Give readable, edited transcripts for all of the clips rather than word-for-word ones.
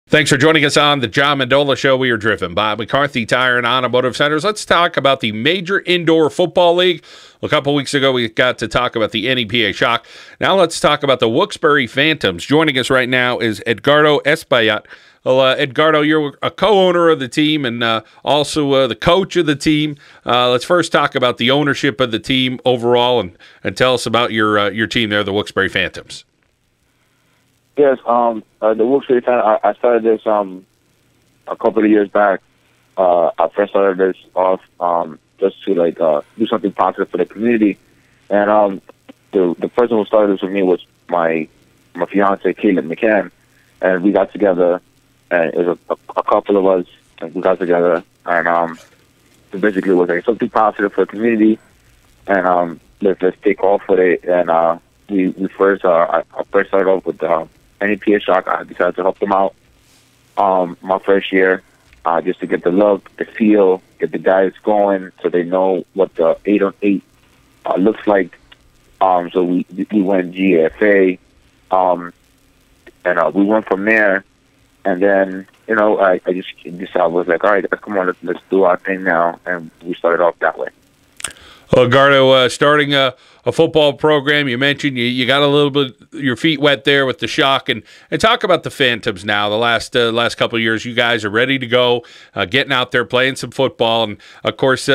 Thanks for joining us on the John Mendola Show. We are driven by McCarthy Tire and Automotive Centers. Let's talk about the Major Indoor Football League. A couple weeks ago, we got to talk about the NEPA Shock. Now let's talk about the Wilkes-Barre Phantoms. Joining us right now is Edgardo Espaillat. Well, Edgardo, you're a co-owner of the team and also the coach of the team. Let's first talk about the ownership of the team overall and tell us about your team there, the Wilkes-Barre Phantoms. Yes, the Wilkes-Barre Phantoms, I started this a couple of years back. I first started this off just to do something positive for the community. And the person who started this with me was my fiancé, Kaitlynn McCann. And we got together, and it was a couple of us, and we got together. And it basically was like something positive for the community. And let's take off with it. And I first started off with NEPA Shock. I decided to help them out my first year, just to get the look, the feel, get the guys going so they know what the 8-on-8 looks like. So we went GFA, and we went from there. And then, I just decided, I was like, all right, come on, let's do our thing now. And we started off that way. Well, Edgardo, starting a football program, you mentioned you got a little bit your feet wet there with the Shock, and talk about the Phantoms now. The last couple of years, you guys are ready to go, getting out there playing some football, and of course,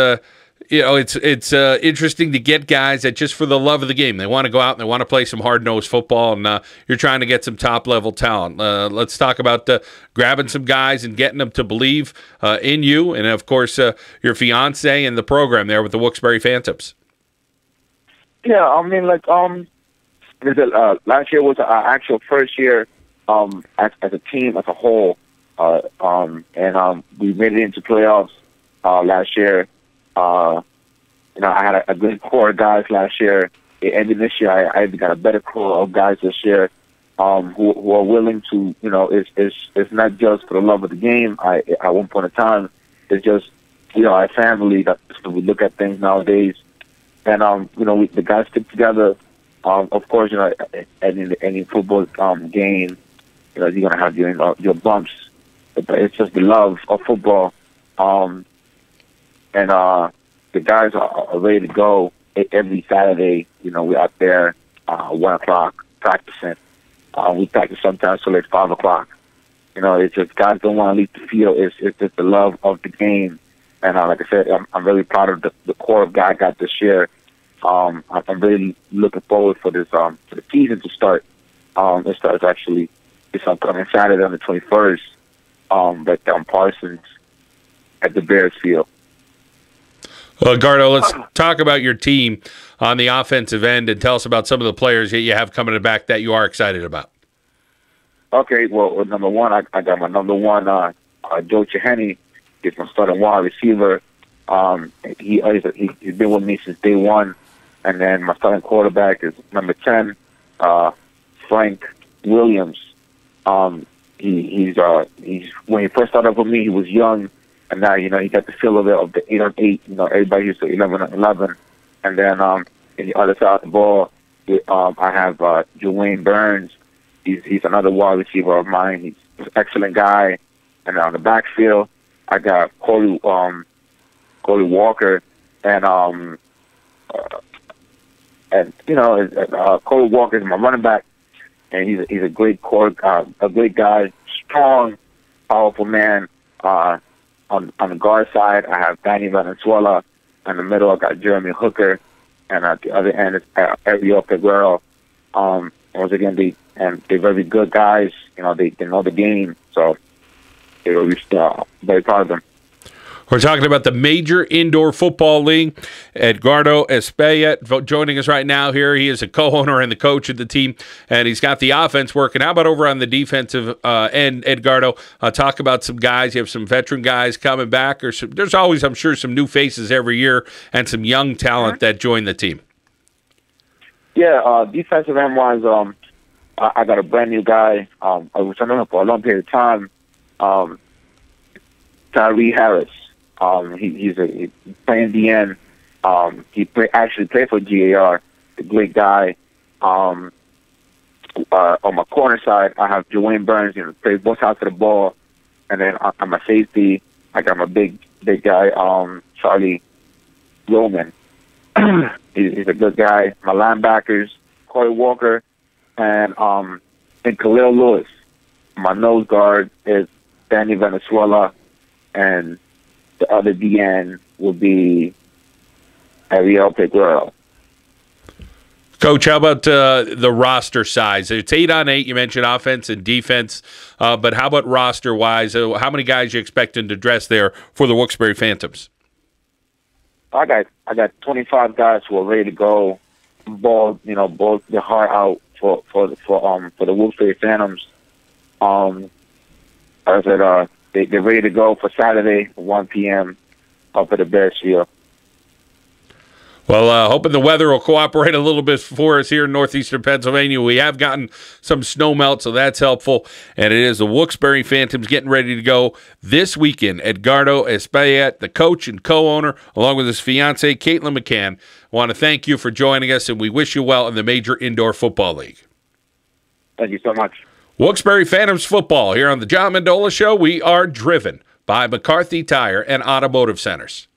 it's interesting to get guys that just for the love of the game, they want to go out and they want to play some hard-nosed football, and you're trying to get some top-level talent. Let's talk about grabbing some guys and getting them to believe in you, and of course, your fiance and the program there with the Wilkes-Barre Phantoms. Yeah, I mean, last year was our actual first year as a team, as a whole, and we made it into playoffs last year. I had a good core of guys last year. It ended this year. I got a better core of guys this year who are willing to, it's not just for the love of the game. At one point in time, it's just, our family. That's how we look at things nowadays. And, the guys stick together. Of course, any football game, you're going to have your bumps. But it's just the love of football. And the guys are ready to go every Saturday. We're out there 1 o'clock practicing. We practice sometimes till 5 o'clock. It's just guys don't want to leave the field. It's just the love of the game. And like I said, I'm really proud of the core of guys I got this year. I'm really looking forward for this for the season to start. It starts actually this upcoming Saturday on the 21st. But Parsons at the Bears field. Well, Edgardo, let's talk about your team on the offensive end and tell us about some of the players that you have coming back that you are excited about. Okay, well, number one, I got my number one, Joe Chihenney. He's my starting wide receiver. He's been with me since day one. And then my starting quarterback is number 10, Frank Williams. He's when he first started with me, he was young. And now, he got the feel of it of the 8-on-8. Everybody used to 11-on-11. And then in the other side of the ball, I have Dwayne Burns. He's another wide receiver of mine. He's an excellent guy. And on the backfield, I got Corey Walker, and Corey Walker is my running back, and he's a great guy, strong, powerful man. On the guard side, I have Danny Valenzuela. In the middle, I got Jeremy Hooker, and at the other end is Ariel Peguero. Once again, they're very good guys. They know the game, so they're very proud of them. We're talking about the Major Indoor Football League. Edgardo Espaillat joining us right now here. He is a co-owner and the coach of the team, and he's got the offense working. How about over on the defensive end, Edgardo? Talk about some guys. You have some veteran guys coming back. There's always, I'm sure, some new faces every year and some young talent that join the team. Yeah, defensive end-wise, I got a brand-new guy. I was under him for a long period of time, Tyree Harris. He's playing DN. He actually played for GAR. A great guy. on my corner side, I have Dwayne Burns, plays both sides of the ball. And then on my safety, I got my big guy, Charlie Roman. He's a good guy. My linebackers, Corey Walker, and Khalil Lewis. My nose guard is Danny Venezuela, and the other DN will be Ariel Peguero. Coach, how about the roster size? It's 8 on 8. You mentioned offense and defense, but how about roster-wise? How many guys you expecting to dress there for the Wilkes-Barre Phantoms? I got 25 guys who are ready to go, ball their heart out for the Wilkes-Barre Phantoms. As I said, they're ready to go for Saturday, 1 p.m. up at the Bears Field. Well, hoping the weather will cooperate a little bit for us here in northeastern Pennsylvania. We have gotten some snow melt, so that's helpful. And it is the Wilkes-Barre Phantoms getting ready to go this weekend. Edgardo Espaillat, the coach and co-owner, along with his fiancé, Kaitlynn McCann, want to thank you for joining us, and we wish you well in the Major Indoor Football League. Thank you so much. Wilkes-Barre Phantoms football here on the John Mendola Show. We are driven by McCarthy Tire and Automotive Centers.